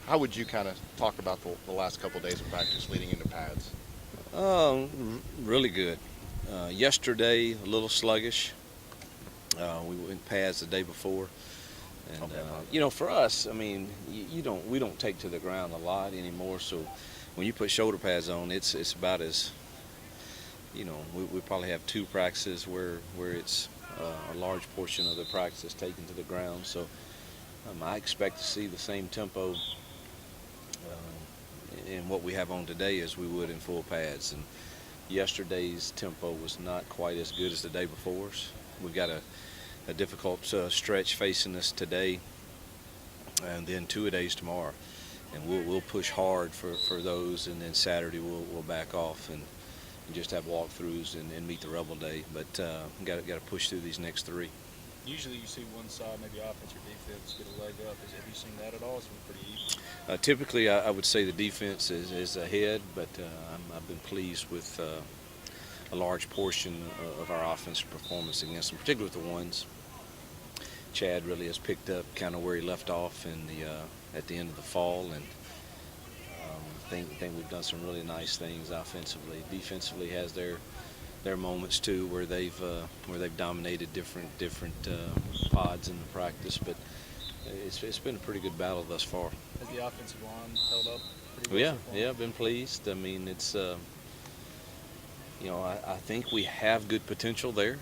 How would you kind of talk about the last couple of days of practice leading into pads? Really good. Yesterday, a little sluggish. We went pads the day before, and Okay, for us, I mean, we don't take to the ground a lot anymore. So when you put shoulder pads on, it's about as we probably have two practices where it's a large portion of the practice is taken to the ground. So I expect to see the same tempo in what we have on today as we would in full pads. And yesterday's tempo was not quite as good as the day before's. We've got a difficult stretch facing us today, and then 2 days tomorrow, and we'll push hard for those, and then Saturday we'll back off and just have walkthroughs and meet the Rebel Day. But got to push through these next three. Usually you see one side, maybe offense or defense, get a leg up. Have you seen that at all? It's been pretty even. Typically, I would say the defense is ahead, but I've been pleased with a large portion of our offensive performance against them, particularly with the ones. Chad really has picked up kind of where he left off at the end of the fall, and think we've done some really nice things offensively. Defensively has their moments too, where they've dominated different pods in the practice, but it's been a pretty good battle thus far. Has the offensive line held up pretty well? Yeah, I've been pleased. I mean, it's I think we have good potential there.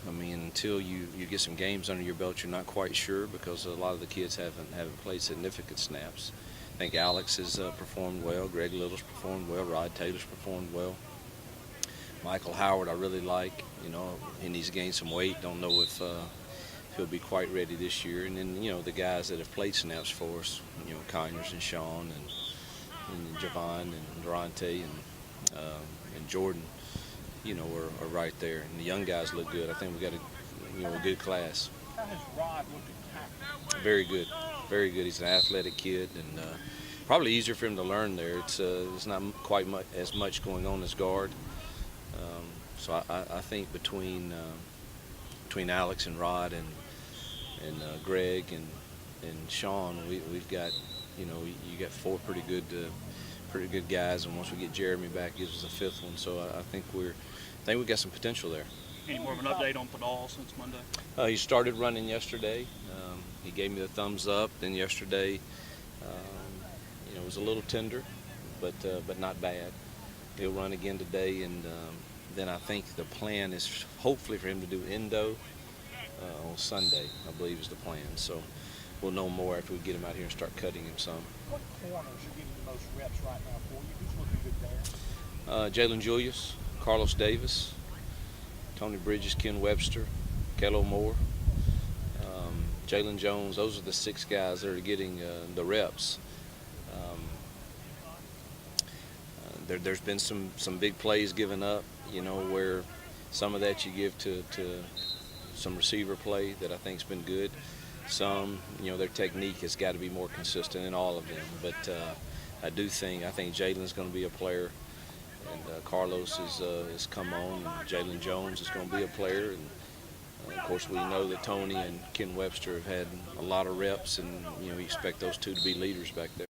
I mean, until you get some games under your belt, you're not quite sure, because a lot of the kids haven't played significant snaps. I think Alex has performed well. Greg Little's performed well. Rod Taylor's performed well. Michael Howard I really like. He needs to gain some weight. Don't know if he'll be quite ready this year. And then the guys that have played snaps for us, Conyers and Sean and Javon and Durante and Jordan, are right there. And the young guys look good. I think we got a good class. How has Rod looked at tackle? Very good, very good. He's an athletic kid, and probably easier for him to learn there. It's not quite as much going on as guard. So I think between Alex and Rod and Greg and Sean, we've got you got four pretty good guys, and once we get Jeremy back, gives us a fifth one. So I think we've got some potential there. Any more of an update on Padal since Monday? He started running yesterday. He gave me the thumbs up. Then yesterday, it was a little tender, but not bad. He'll run again today, and then I think the plan is hopefully for him to do endo on Sunday, I believe is the plan. So we'll know more after we get him out here and start cutting him some. What corners are getting the most reps right now for you? Who's looking good there? Jalen Julius, Carlos Davis, Tony Bridges, Ken Webster, Kello Moore, Jalen Jones. Those are the six guys that are getting the reps. There's been some big plays given up, where some of that you give to some receiver play that I think's been good. Some, their technique has got to be more consistent in all of them. But I think Jalen's going to be a player, and Carlos has come on, and Jalen Jones is going to be a player. And of course, we know that Tony and Ken Webster have had a lot of reps, and we expect those two to be leaders back there.